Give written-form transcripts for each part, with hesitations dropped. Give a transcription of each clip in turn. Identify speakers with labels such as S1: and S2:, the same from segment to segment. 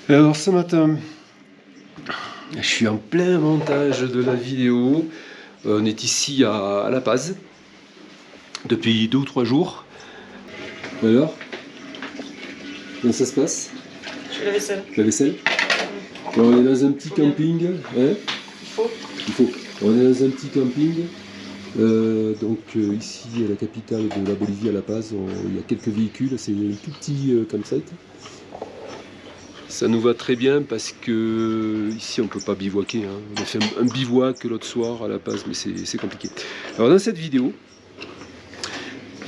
S1: Et alors ce matin, je suis en plein montage de la vidéo. On est ici à La Paz depuis 2 ou 3 jours. Alors, comment ça se passe?
S2: Je fais la vaisselle.
S1: La vaisselle? On est dans un petit camping. Hein? Il faut. On est dans un petit camping. Ici à la capitale de la Bolivie, à La Paz, il y a quelques véhicules. C'est un tout petit campsite. Ça nous va très bien parce que ici on ne peut pas bivouaquer. Hein. On a fait un bivouac l'autre soir à La Paz, mais c'est compliqué. Alors dans cette vidéo,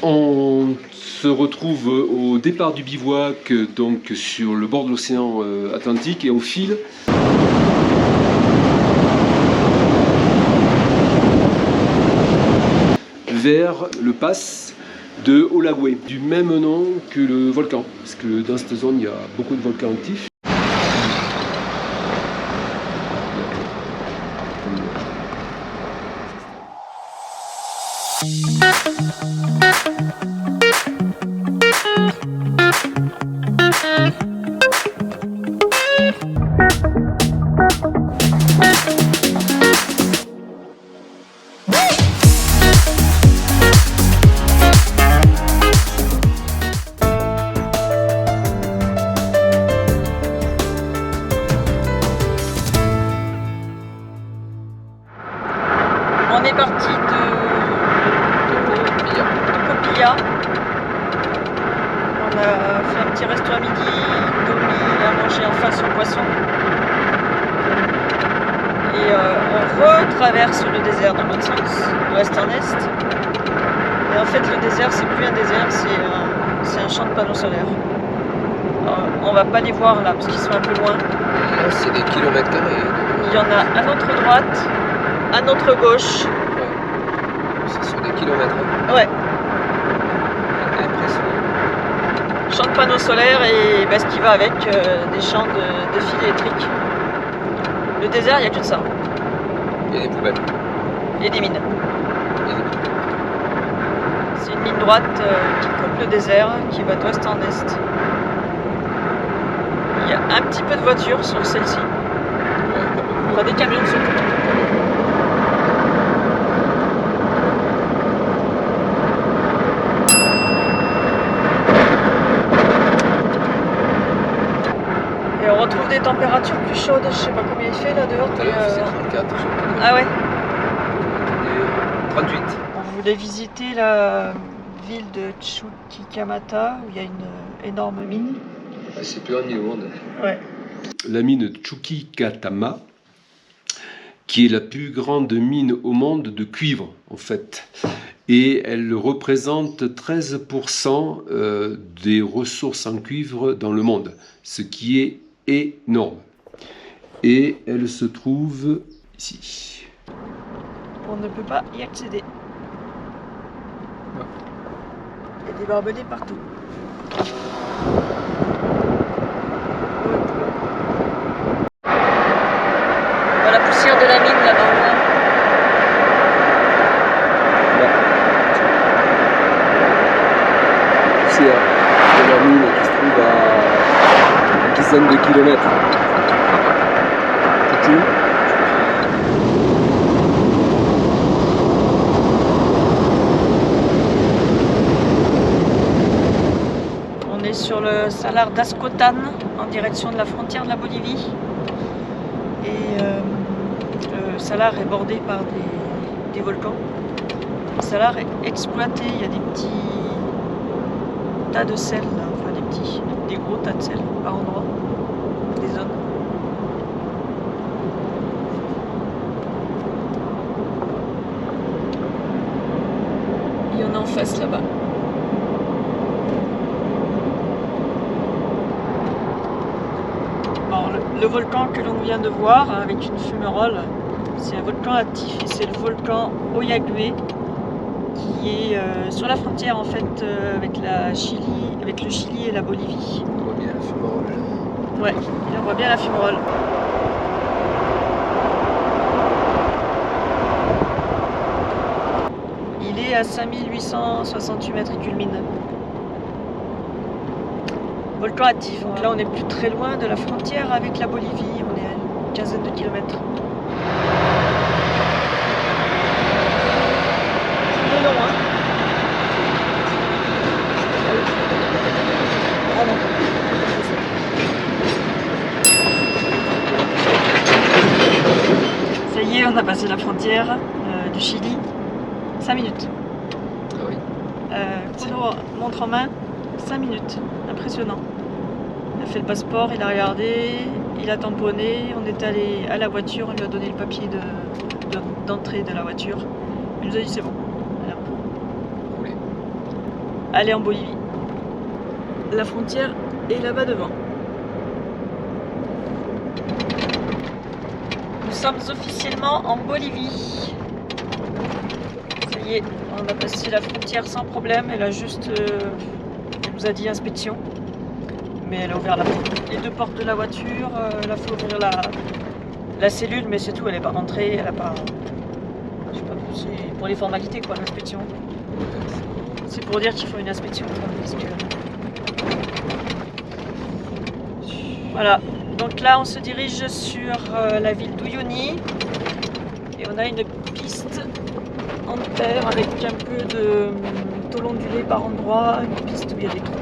S1: on se retrouve au départ du bivouac, donc sur le bord de l'océan Atlantique, et on file vers le pass de Olagüe, du même nom que le volcan, parce que dans cette zone il y a beaucoup de volcans actifs.
S2: On est parti de Copilla. On a fait un petit resto à midi, dormi à manger en face au poisson. Et on retraverse le désert dans l'autre sens, d'ouest en est. Et en fait le désert c'est plus un désert, c'est un champ de panneaux solaires. Alors, on va pas les voir là parce qu'ils sont un peu loin.
S3: C'est des kilomètres carrés.
S2: Il y en a à notre droite, à notre gauche.
S3: C'est sur des kilomètres.
S2: Ouais.
S3: Impressionnant.
S2: Champs de panneaux solaires et ce qui va avec, des champs de fils électriques. Le désert, il n'y a que de ça.
S3: Et des poubelles.
S2: Et des mines.
S3: Et des poubelles.
S2: C'est une ligne droite qui coupe le désert, qui va d'ouest en est. Il y a un petit peu de voitures sur celle-ci. Enfin, des camions surtout. Et on retrouve des températures plus chaudes, je sais pas combien il fait là dehors.
S3: Tout à l'heure, il faisait 34.
S2: Ah ouais.
S3: 38.
S2: On voulait visiter la ville de Chuquicamata où il y a une énorme mine.
S3: C'est le plus grand mine au monde.
S2: Ouais.
S1: La mine Chuquicatama, qui est la plus grande mine au monde de cuivre en fait. Et elle représente 13% des ressources en cuivre dans le monde, ce qui est énorme. Et elle se trouve ici.
S2: On ne peut pas y accéder.
S3: Ouais.
S2: Il y a des barbelés partout. On voit la poussière de la mine là-bas au loin.
S1: C'est la mine qui se trouve à une dizaine de kilomètres.
S2: On est sur le salar d'Ascotan en direction de la frontière de la Bolivie. Et le salar est bordé par des volcans. Le salar est exploité, il y a des petits tas de sel, là. Enfin des gros tas de sel par endroits, des zones. Il y en a en face là-bas. Le volcan que l'on vient de voir avec une fumerole, c'est un volcan actif et c'est le volcan Oyagüe qui est sur la frontière en fait avec le Chili et la Bolivie.
S3: On voit bien la fumerole.
S2: Ouais, et on voit bien la fumerole. Il est à 5868 mètres, il culmine. volcan actif. Donc là, on n'est plus très loin de la frontière avec la Bolivie. On est à une quinzaine de kilomètres. C'est long, hein. Ah non. Ça y est, on a passé la frontière du Chili. 5 minutes.
S3: Ah oui.
S2: Chrono, montre en main, 5 minutes. Impressionnant. Il a fait le passeport, il a regardé, il a tamponné. On est allé à la voiture, on lui a donné le papier d'entrée de la voiture. Il nous a dit c'est bon. Allez,
S3: Roulez.
S2: allez en Bolivie. La frontière est là-bas devant. Nous sommes officiellement en Bolivie. Ça y est, on a passé la frontière sans problème. Elle a juste, elle nous a dit inspection, mais elle a ouvert les deux portes de la voiture. Elle a fait ouvrir la cellule, mais c'est tout. Elle n'est pas rentrée. Elle a pas. Je sais pas, c'est pour les formalités quoi, l'inspection. C'est pour dire qu'il faut une inspection. Quoi, parce que... Voilà. Donc là, on se dirige sur la ville d'Uyuni et on a une piste en terre avec un peu de tôle ondulé par endroits, une piste où il y a des trous.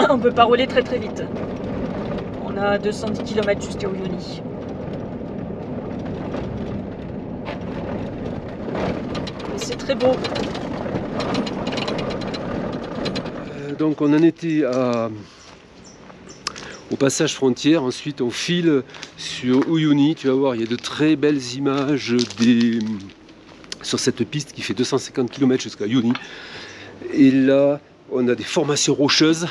S2: On peut pas rouler très très vite. On a 210 km jusqu'à Uyuni. Et c'est très beau.
S1: Donc on en était au passage frontière, ensuite on file sur Uyuni, tu vas voir, il y a de très belles images sur cette piste qui fait 250 km jusqu'à Uyuni. Et là, on a des formations rocheuses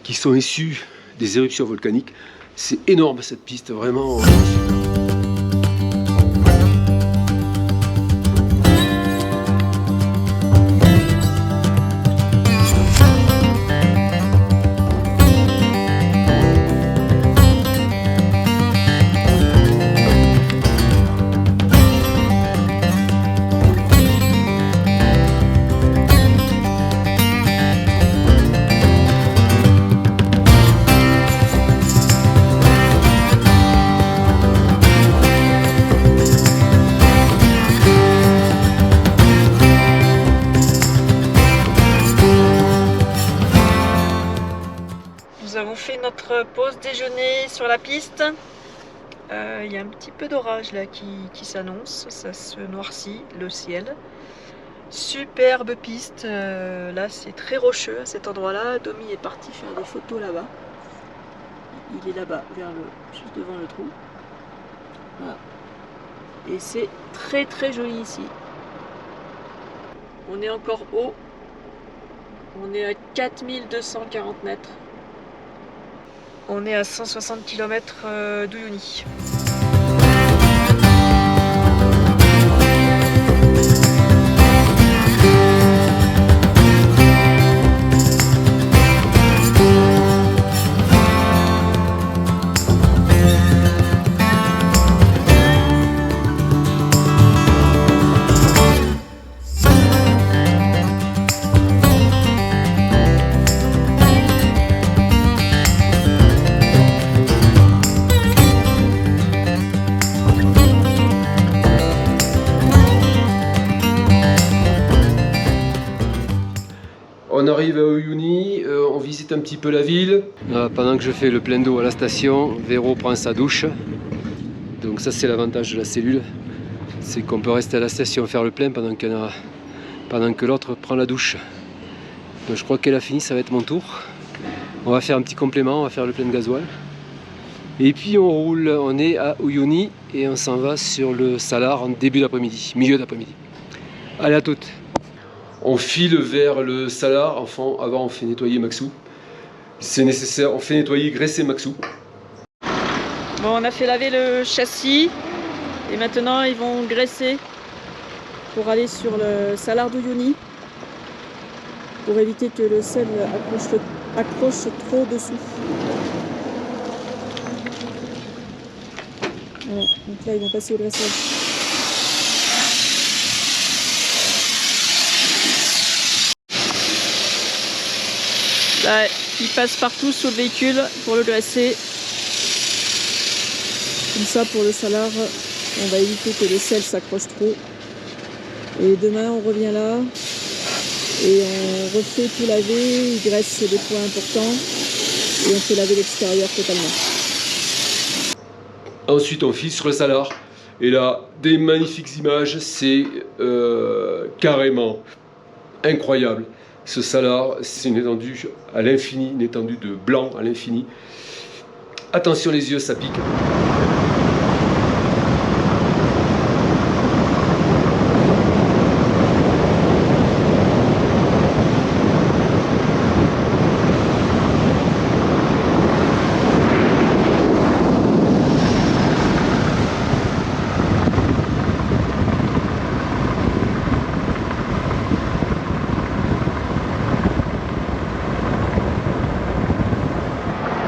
S1: qui sont issues des éruptions volcaniques. C'est énorme cette piste, vraiment.
S2: Nous avons fait notre pause déjeuner sur la piste. Il y a un petit peu d'orage là qui s'annonce, ça se noircit le ciel. Superbe piste, là c'est très rocheux à cet endroit-là. Domi est parti faire des photos là-bas. Il est là-bas, juste devant le trou. Voilà. Et c'est très très joli ici. On est encore haut. On est à 4240 mètres. On est à 160 km d'Uyuni.
S1: On arrive à Uyuni, on visite un petit peu la ville. Pendant que je fais le plein d'eau à la station, Véro prend sa douche. Donc ça c'est l'avantage de la cellule, c'est qu'on peut rester à la station faire le plein pendant que l'autre prend la douche. Donc je crois qu'elle a fini, ça va être mon tour. On va faire un petit complément, on va faire le plein de gasoil. Et puis on roule, on est à Uyuni et on s'en va sur le Salar en début d'après-midi, milieu d'après-midi. Allez, à toutes. On file vers le Salar, enfin avant on fait nettoyer Maxou. C'est nécessaire, on fait nettoyer, graisser Maxou.
S2: Bon, on a fait laver le châssis et maintenant ils vont graisser pour aller sur le Salar d'Uyuni pour éviter que le sel accroche trop dessous. Voilà, donc là ils vont passer au graissage. Bye. qui passe partout sur le véhicule pour le graisser. Comme ça, pour le salar, on va éviter que le sel s'accroche trop. Et demain, on revient là et on refait tout laver, il graisse des points importants et on fait laver l'extérieur totalement.
S1: Ensuite, on file sur le salar. Et là, des magnifiques images, c'est carrément incroyable. Ce salar, c'est une étendue à l'infini, une étendue de blanc à l'infini. Attention les yeux, ça pique.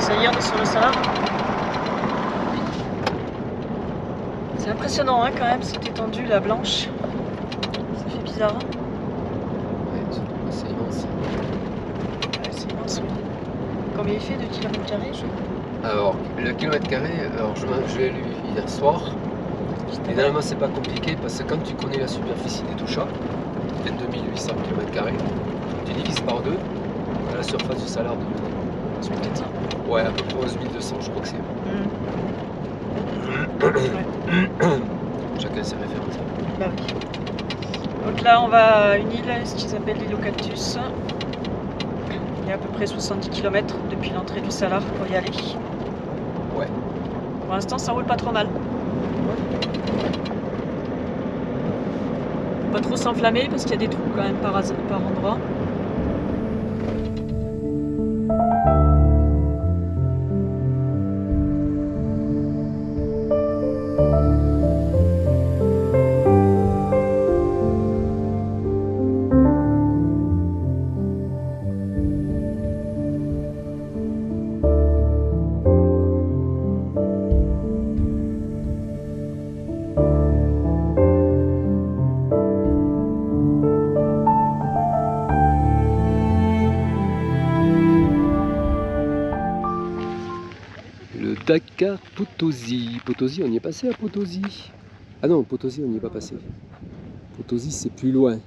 S2: Ça y est, on est sur le salar. C'est impressionnant hein, quand même, cette étendue là blanche. Ça fait bizarre.
S3: Ouais, c'est immense.
S2: Ouais, c'est immense, oui. Combien il fait de kilomètres carrés?
S3: Alors, le kilomètre carré, alors je l'ai lu hier soir. Évidemment, c'est pas compliqué parce que quand tu connais la superficie des Touchas, 2800 km², tu divises par 2 la surface du salar de
S2: C'est peut-être ça.
S3: ouais, à peu près 11 200, je crois que c'est. Chacun ses références.
S2: Bah oui. Donc là, on va à une île, ce qu'ils appellent l'île aux cactus. Il y a à peu près 70 km depuis l'entrée du salar pour y aller.
S3: Ouais.
S2: Pour l'instant, ça roule pas trop mal. Pas trop s'enflammer parce qu'il y a des trous quand même par endroit.
S1: Dakar Potosí. Potosí, on y est passé à Potosí? Ah non, Potosí, on n'y est pas passé. Potosí, c'est plus loin.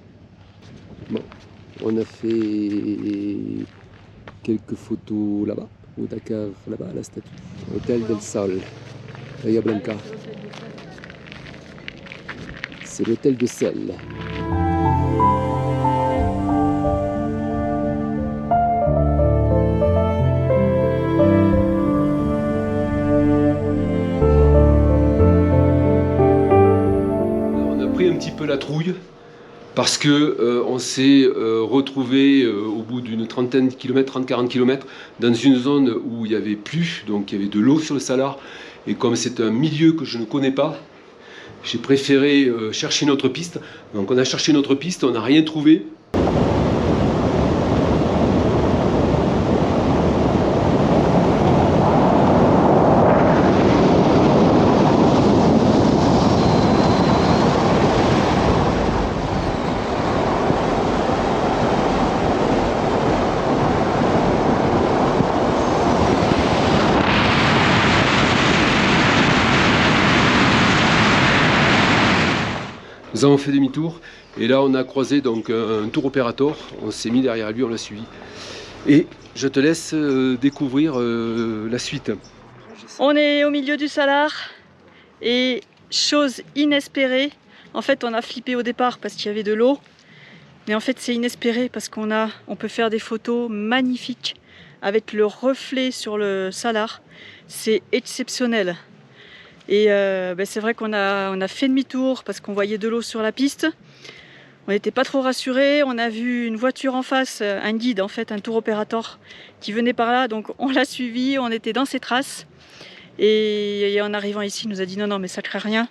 S1: Bon, on a fait quelques photos là-bas, au Dakar, là-bas, à la statue. Hôtel del Sol, Bahia Blanca. C'est l'hôtel de sel. Un petit peu la trouille parce que on s'est retrouvé au bout d'une trentaine de kilomètres, 30-40 km dans une zone où il n'y avait plus, donc il y avait de l'eau sur le salar, et comme c'est un milieu que je ne connais pas, j'ai préféré chercher une autre piste. Donc on a cherché une autre piste, on n'a rien trouvé. Nous avons fait demi-tour et là on a croisé donc un tour opérateur, on s'est mis derrière lui, on l'a suivi. Et je te laisse découvrir la suite.
S2: On est au milieu du salar et chose inespérée, en fait on a flippé au départ parce qu'il y avait de l'eau, mais en fait c'est inespéré parce on peut faire des photos magnifiques avec le reflet sur le salar, c'est exceptionnel. Et c'est vrai qu'on a fait demi-tour parce qu'on voyait de l'eau sur la piste. On n'était pas trop rassurés. On a vu une voiture en face, un guide en fait, un tour opérateur qui venait par là. Donc on l'a suivi, on était dans ses traces. Et en arrivant ici, il nous a dit non mais ça ne craint rien.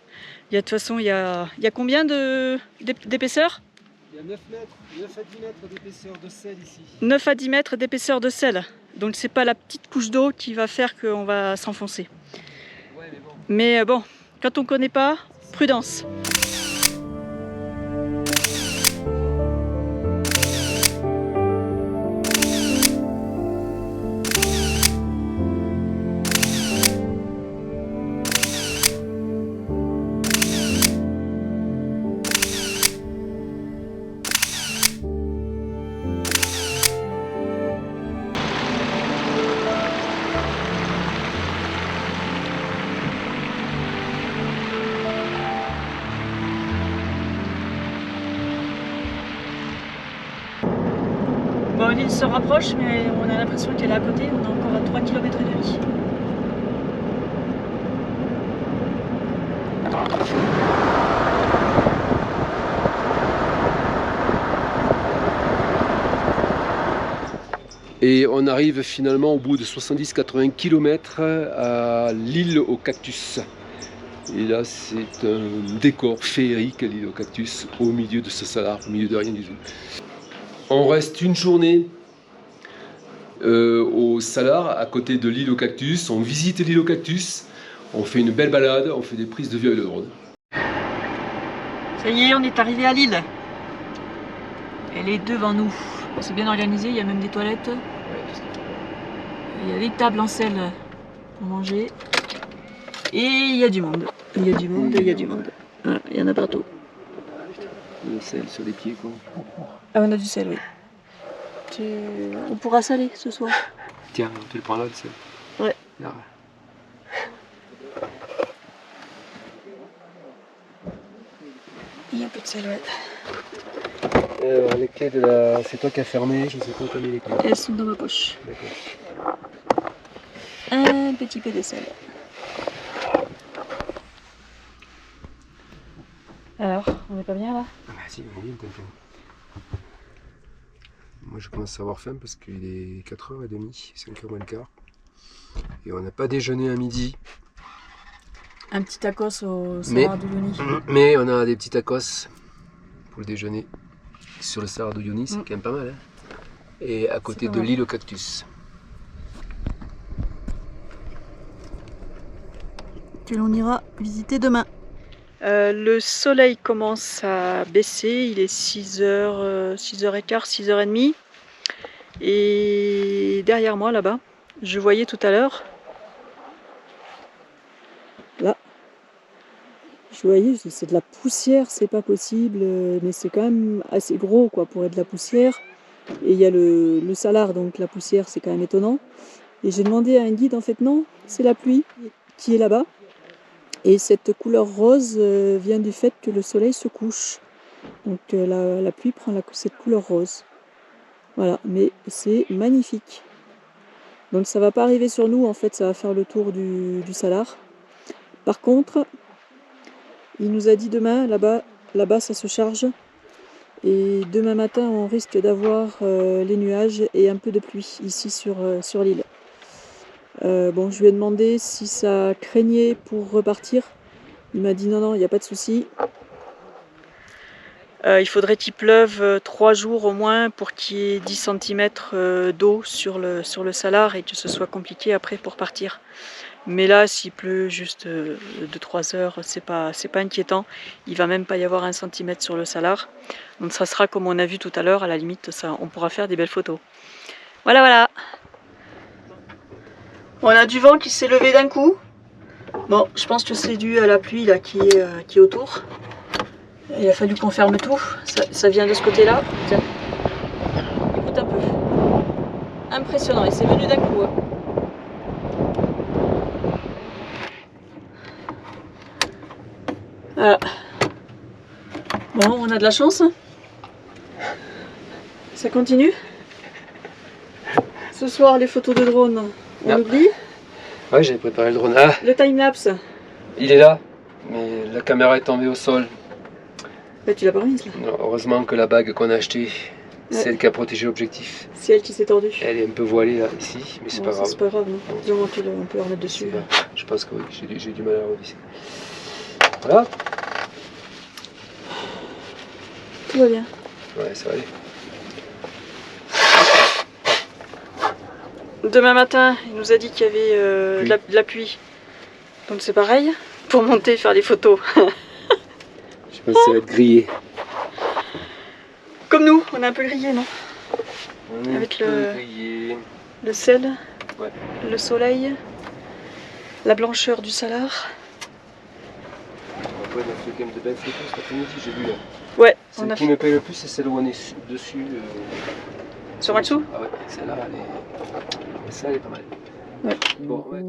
S2: De toute façon, il y a combien d'épaisseur?
S4: Il y a 9 à 10 mètres d'épaisseur de sel ici.
S2: 9 à 10 mètres d'épaisseur de sel. Donc c'est pas la petite couche d'eau qui va faire qu'on va s'enfoncer. Mais bon, quand on ne connaît pas, prudence. Bon, l'île se rapproche, mais on a l'impression qu'elle est à côté. On est encore à 3 km et demi.
S1: Et on arrive finalement au bout de 70-80 km à l'île aux cactus. Et là, c'est un décor féerique, l'île aux cactus, au milieu de ce salar, au milieu de rien du tout. On reste une journée au salar, à côté de l'île aux cactus. On visite l'île aux cactus, on fait une belle balade, on fait des prises de vue avec le drone.
S2: Ça y est, on est arrivé à l'île. Elle est devant nous. C'est bien organisé, il y a même des toilettes. Il y a des tables en selle pour manger. Et il y a du monde. Il y a du monde, il y a du monde. Voilà, il y en a partout.
S1: Le sel sur les pieds, quoi.
S2: Ah, on a du sel, oui. On pourra saler ce soir.
S3: Tiens, tu le prends là, le sel.
S2: Ouais.
S3: Là.
S2: Il y a un peu de sel, ouais.
S3: Les clés de la... C'est toi qui as fermé, je sais pas où t'as mis les clés.
S2: Elles sont dans ma poche.
S3: D'accord.
S2: Un petit peu de sel. Alors, on est pas bien là?
S3: Ah bah si, on est bien, t'inquiète. Moi je commence à avoir faim parce qu'il est 4h30, 5h moins le quart. Et on n'a pas déjeuné à midi.
S2: Un petit tacos au Salar d'Uyuni.
S3: Mais on a des petits tacos pour le déjeuner sur le Salar d'Uyuni, c'est quand même pas mal. Hein, et à côté de l'île aux cactus.
S2: Que l'on ira visiter demain. Le soleil commence à baisser, il est 6h, 6h15, 6h30. Et derrière moi là-bas, je voyais tout à l'heure, là, je voyais, c'est de la poussière, c'est pas possible, mais c'est quand même assez gros quoi pour être de la poussière. Et il y a le salar, donc la poussière c'est quand même étonnant. Et j'ai demandé à un guide, en fait non, c'est la pluie qui est là-bas. Et cette couleur rose vient du fait que le soleil se couche. Donc la pluie prend cette couleur rose. Voilà, mais c'est magnifique. Donc ça va pas arriver sur nous, en fait, ça va faire le tour du salar. Par contre, il nous a dit demain, là-bas ça se charge. Et demain matin, on risque d'avoir les nuages et un peu de pluie ici sur l'île. Bon, je lui ai demandé si ça craignait pour repartir. Il m'a dit non, il n'y a pas de souci. Il faudrait qu'il pleuve 3 jours au moins pour qu'il y ait 10 cm d'eau sur le salar et que ce soit compliqué après pour partir. Mais là, s'il pleut juste 2-3 heures, c'est pas inquiétant. Il va même pas y avoir 1 cm sur le salar. Donc ça sera comme on a vu tout à l'heure, à la limite, ça, on pourra faire des belles photos. Voilà. On a du vent qui s'est levé d'un coup. Bon, je pense que c'est dû à la pluie là qui est autour. Il a fallu qu'on ferme tout. Ça vient de ce côté-là. Tiens. Écoute un peu. Impressionnant, et c'est venu d'un coup. Hein. Voilà. Bon, on a de la chance. Ça continue. Ce soir, les photos de drone, on oublie.
S3: Ouais, j'avais préparé le drone. Ah,
S2: Le time-lapse.
S3: il est là, mais la caméra est tombée au sol.
S2: Bah, tu l'as pas remise là.
S3: Non, heureusement que la bague qu'on a achetée, c'est elle qui a protégé l'objectif.
S2: C'est elle qui s'est tordue.
S3: Elle est un peu voilée là, ici, mais c'est pas grave.
S2: C'est pas grave, non. Disons on peut la remettre dessus.
S3: Je pense que oui, j'ai du mal à la revisser. Voilà.
S2: Tout va bien.
S3: Ouais, ça va aller.
S2: Demain matin, il nous a dit qu'il y avait de la pluie. Donc c'est pareil, pour monter, faire des photos.
S3: Je pense que ça va être grillé.
S2: Comme nous, on est un peu grillé, non?
S3: On est
S2: Avec
S3: un peu grillé.
S2: le sel,
S3: Ouais.
S2: le soleil, la blancheur du salar.
S3: Après, on a fait quand même de belles photos cet après-midi, j'ai vu là.
S2: Ouais, on
S3: Celle
S2: a
S3: qui me plaît le plus, c'est celle où on est dessus.
S2: sur Matsu.
S3: Ah ouais, celle-là, elle est pas mal.
S2: Ouais.
S3: Bon, ouais.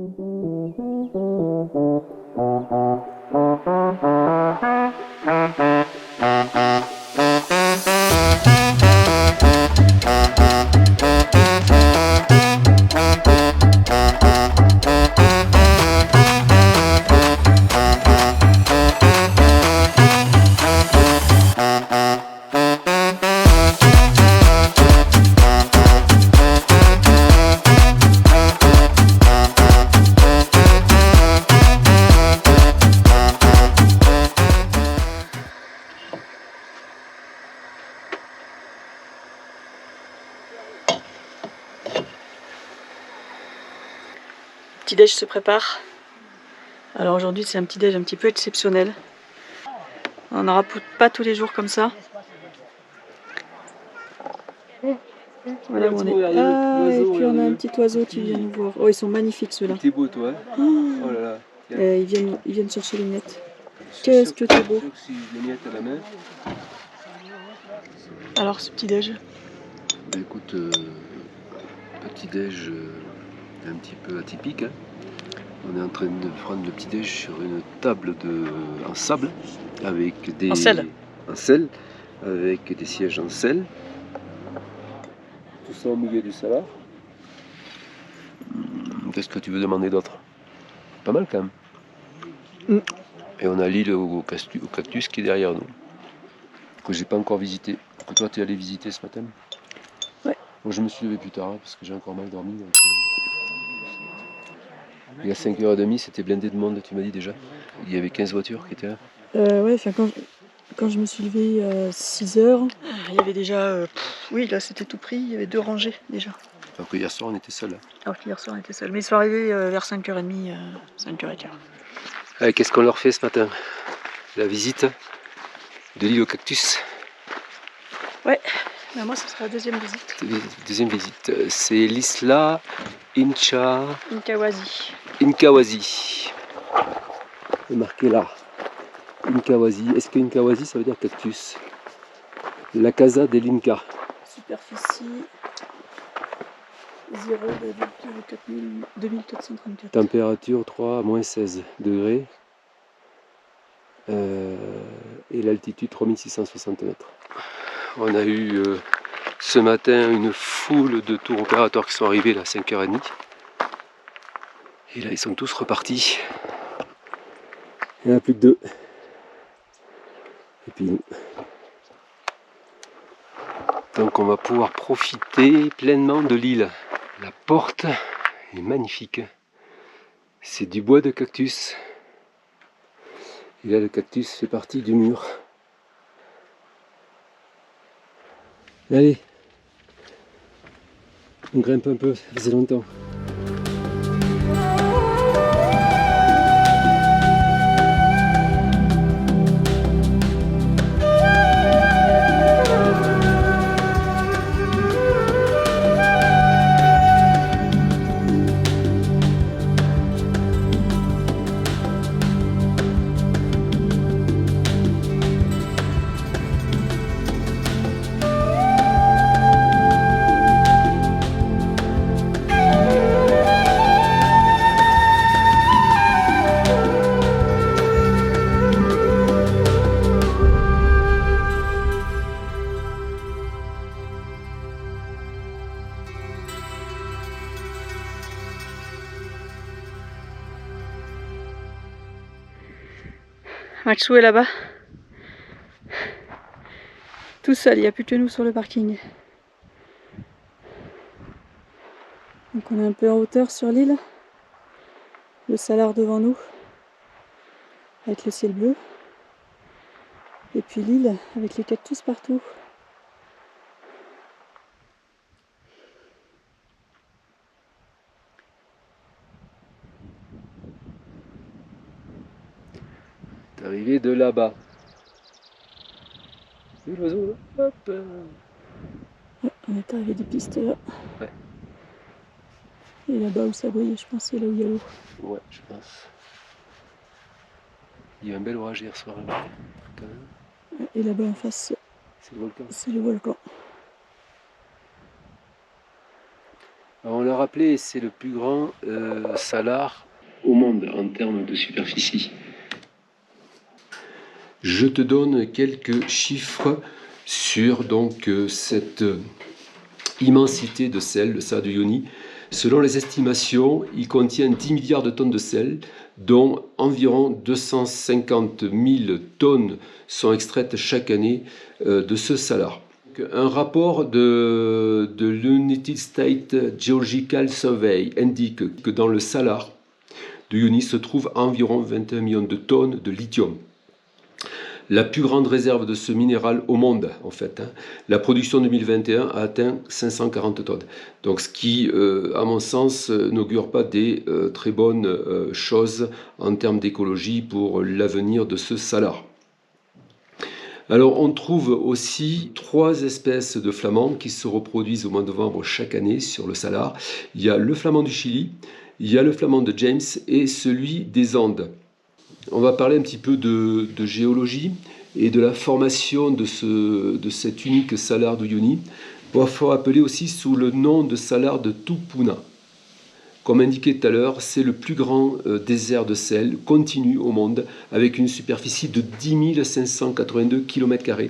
S2: petit-déj se prépare. Alors aujourd'hui, c'est un petit-déj un petit peu exceptionnel. On n'aura pas tous les jours comme ça. Voilà où on est. Ah, et puis on a un petit oiseau qui vient nous voir. Oh, ils sont magnifiques ceux-là.
S1: T'es beau, toi. Oh là là.
S2: Ils viennent chercher les miettes. Qu'est-ce que t'es beau.
S1: Si je les miettes à la main.
S2: Alors, ce petit-déj.
S1: Ben écoute, petit-déj un petit peu atypique. Hein. On est en train de prendre le petit-déj sur une table en sable avec des...
S2: En sel.
S1: En sel, avec des sièges en sel. Tout ça au milieu du salar. Qu'est-ce que tu veux demander d'autre? Pas mal quand même. Et on a l'île au cactus qui est derrière nous, que j'ai pas encore visité. Que toi tu es allé visiter ce matin?
S2: Ouais.
S1: Moi je me suis levé plus tard parce que j'ai encore mal dormi. Donc, il y a 5h30, c'était blindé de monde, tu m'as dit déjà. Il y avait 15 voitures qui étaient là.
S2: Ouais, quand je me suis levée à 6h, il y avait déjà... oui, là c'était tout pris, il y avait 2 rangées déjà.
S1: Alors que hier soir on était seuls.
S2: Alors qu'hier soir on était seuls. Mais ils sont arrivés vers 5h30, 5h15.
S1: Allez, qu'est-ce qu'on leur fait ce matin? La visite de l'île au cactus.
S2: Ouais, ben moi ce sera la deuxième visite.
S1: Deuxième visite, c'est l'Isla
S2: Incahuasi.
S1: C'est marqué là. Incahuasi. Est-ce que Incahuasi ça veut dire cactus? La Casa de l'Inca.
S2: Superficie 0,2434.
S1: Température 3 à moins 16 degrés. Et l'altitude 3660 mètres. On a eu ce matin une foule de tours opérateurs qui sont arrivés là à 5h30. Et là ils sont tous repartis. Il n'y en a plus que 2. Et puis nous. Donc on va pouvoir profiter pleinement de l'île. La porte est magnifique. C'est du bois de cactus. Et là le cactus fait partie du mur. Allez, on grimpe un peu, ça faisait longtemps.
S2: Maxou est là-bas. Tout seul, il n'y a plus que nous sur le parking. Donc on est un peu en hauteur sur l'île. Le salar devant nous, avec le ciel bleu. Et puis l'île avec les cactus partout.
S1: C'est arrivé de là-bas. Oui, l'oiseau là. Hop.
S2: Ouais, on est arrivé des pistes là.
S1: Ouais.
S2: Et là-bas où ça brille, je pense c'est là où il y a l'eau.
S1: Ouais, je pense. Il y a un bel orage hier soir là. Quand même.
S2: Et là-bas en face,
S1: C'est le volcan.
S2: c'est le volcan.
S1: Alors, on l'a rappelé, c'est le plus grand salar au monde en termes de superficie. Je te donne quelques chiffres sur donc cette immensité de sel, le salar d'Uyuni. Selon les estimations, il contient 10 milliards de tonnes de sel, dont environ 250 000 tonnes sont extraites chaque année de ce salar. Un rapport de l'United States Geological Survey indique que dans le salar d'Uyuni se trouvent environ 21 millions de tonnes de lithium. la plus grande réserve de ce minéral au monde, en fait. La production 2021 a atteint 540 tonnes. Donc, ce qui, à mon sens, n'augure pas des très bonnes choses en termes d'écologie pour l'avenir de ce salar. Alors, on trouve aussi 3 espèces de flamands qui se reproduisent au mois de novembre chaque année sur le salar. Il y a le flamand du Chili, il y a le flamand de James et celui des Andes. On va parler un petit peu de géologie et de la formation de cet unique salar d'Uyuni, parfois appelé aussi sous le nom de salar de Tupuna. Comme indiqué tout à l'heure, c'est le plus grand désert de sel continu au monde, avec une superficie de 10 582 km²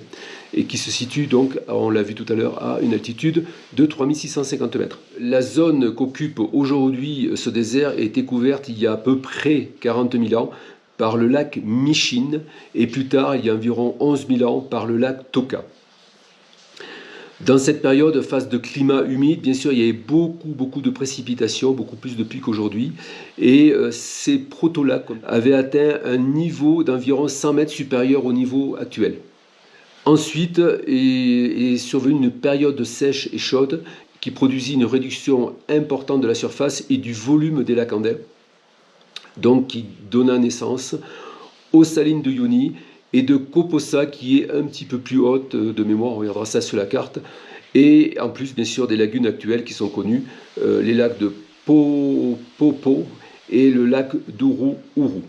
S1: et qui se situe donc, on l'a vu tout à l'heure, à une altitude de 3650 mètres. La zone qu'occupe aujourd'hui ce désert a été couverte il y a à peu près 40 000 ans par le lac Michine et plus tard, il y a environ 11 000 ans, par le lac Toka. Dans cette période, phase de climat humide, bien sûr, il y avait beaucoup de précipitations, beaucoup plus de pluie qu'aujourd'hui. Et ces protolacs avaient atteint un niveau d'environ 100 mètres supérieur au niveau actuel. Ensuite est survenue une période sèche et chaude qui produisit une réduction importante de la surface et du volume des lacs andins, donc qui donna naissance aux salines de Uyuni et de Koposa qui est un petit peu plus haute de mémoire, on regardera ça sur la carte, et en plus bien sûr des lagunes actuelles qui sont connues, les lacs de Popo et le lac d'Uru-Uru.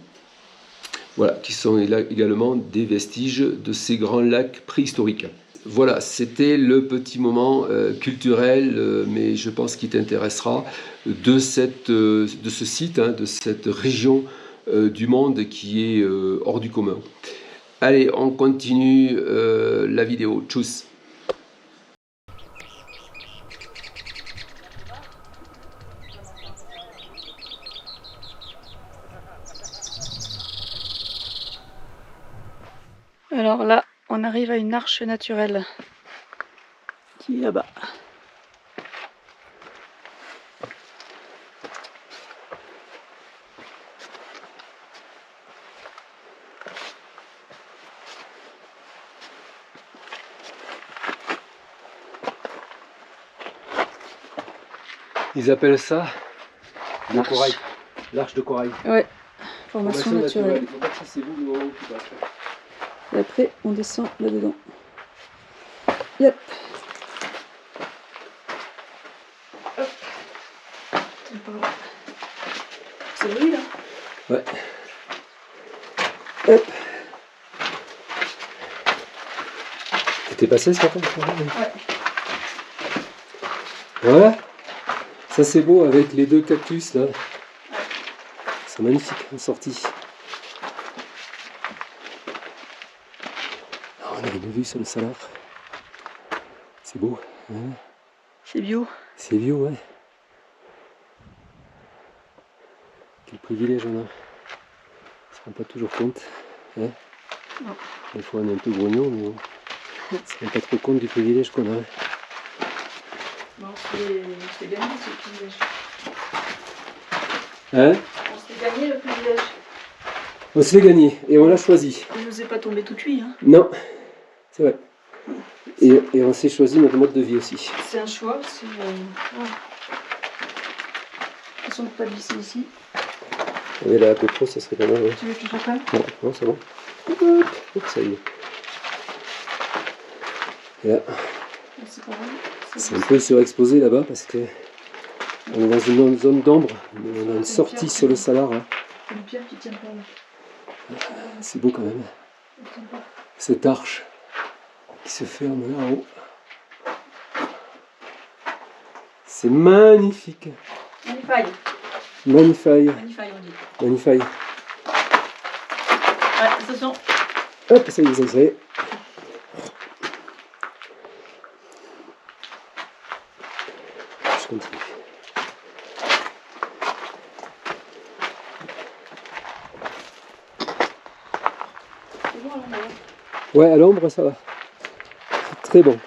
S1: Voilà, qui sont également des vestiges de ces grands lacs préhistoriques. Voilà, c'était le petit moment culturel, mais je pense qu'il t'intéressera, de ce site, de cette région du monde qui est hors du commun. Allez, on continue la vidéo. Tchuss.
S2: Alors là, on arrive à une arche naturelle qui est là-bas.
S1: Ils appellent ça le
S2: L'arche.
S1: corail. L'arche de corail.
S2: Ouais, formation naturelle.
S1: Il faut pas que ça s'éboule au moment où tu passes.
S2: Et après, on descend là-dedans. Yep. Hop. C'est par là. C'est lui là.
S1: Ouais.
S2: Hop.
S1: T'étais passé ce matin?
S2: Ouais.
S1: Voilà. Ça c'est beau avec les 2 cactus là. C'est magnifique en sortie. On a une vue sur le salar. C'est beau. Hein,
S2: C'est bio.
S1: c'est vieux, ouais. Quel privilège on a. On se rend pas toujours compte. Hein,
S2: Non.
S1: des fois on est un peu grognon, mais on se rend pas trop compte du privilège qu'on a.
S2: Non, c'est gagné ce privilège.
S1: Hein?
S2: On s'est gagné le privilège.
S1: On se l'est gagné et on l'a choisi.
S2: Je ne vous ai pas tombé tout cuit. Hein.
S1: Non, c'est vrai. Et on s'est choisi notre mode de vie aussi.
S2: C'est un choix. C'est. Voilà. De toute façon, on ne peut pas glisser ici.
S1: Et la GoPro, ça serait pas mal. Ouais.
S2: Tu veux que je reprenne?
S1: Non, non, c'est bon. Hop, ça y est. Et là,
S2: C'est pareil.
S1: c'est un peu surexposé là-bas parce que on est dans une zone d'ombre. On a une sortie sur le salar. Hein.
S2: C'est une pierre qui tient pas là.
S1: C'est beau quand même.
S2: Elle tient pas.
S1: Cette arche qui se ferme là en haut. C'est magnifique.
S2: Magnifique.
S1: Magnifique.
S2: Magnifique, on dit.
S1: Magnifique.
S2: Ouais, attention.
S1: Hop, ça y est, ça y est. Je continue.
S2: C'est bon, alors, là.
S1: Ouais, à l'ombre, ça va. Très bon.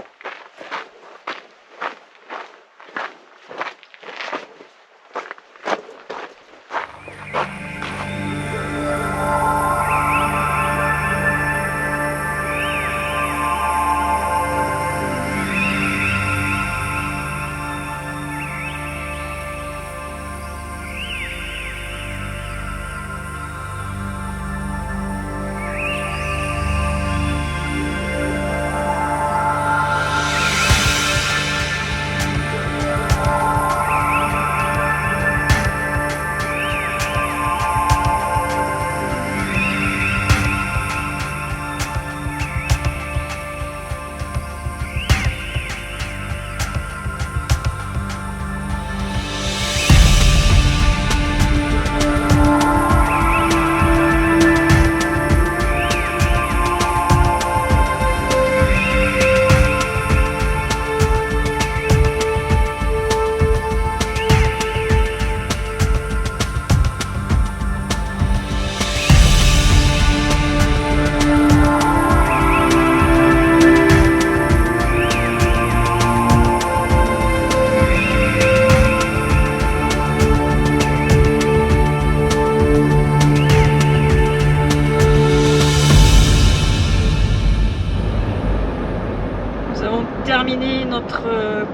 S2: notre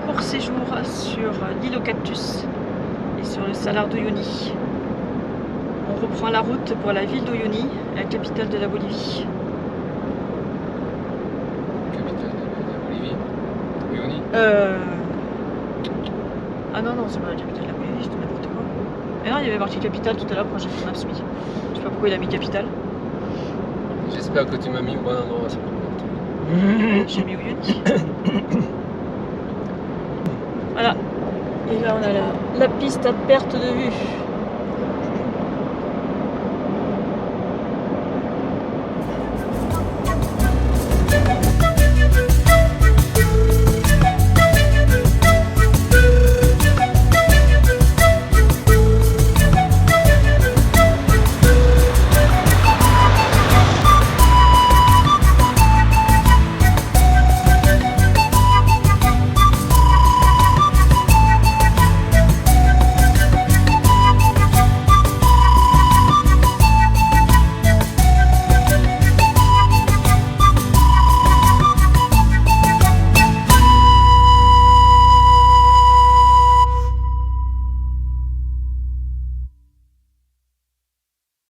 S2: court séjour sur l'île aux cactus et sur le salar d'Uyuni. On reprend la route pour la ville d'Uyuni, la capitale de la Bolivie.
S3: Capitale de la Bolivie. Uyuni.
S2: Ah non, non, c'est pas la capitale de la Bolivie, je dis n'importe quoi. Mais non, il y avait marqué capitale tout à l'heure quand j'ai fait Maps. Je sais pas pourquoi il a mis capitale.
S3: J'espère que tu m'as mis au bon endroit sur le compte.
S2: J'ai mis Uyuni. Voilà. Et là, on a la piste à perte de vue.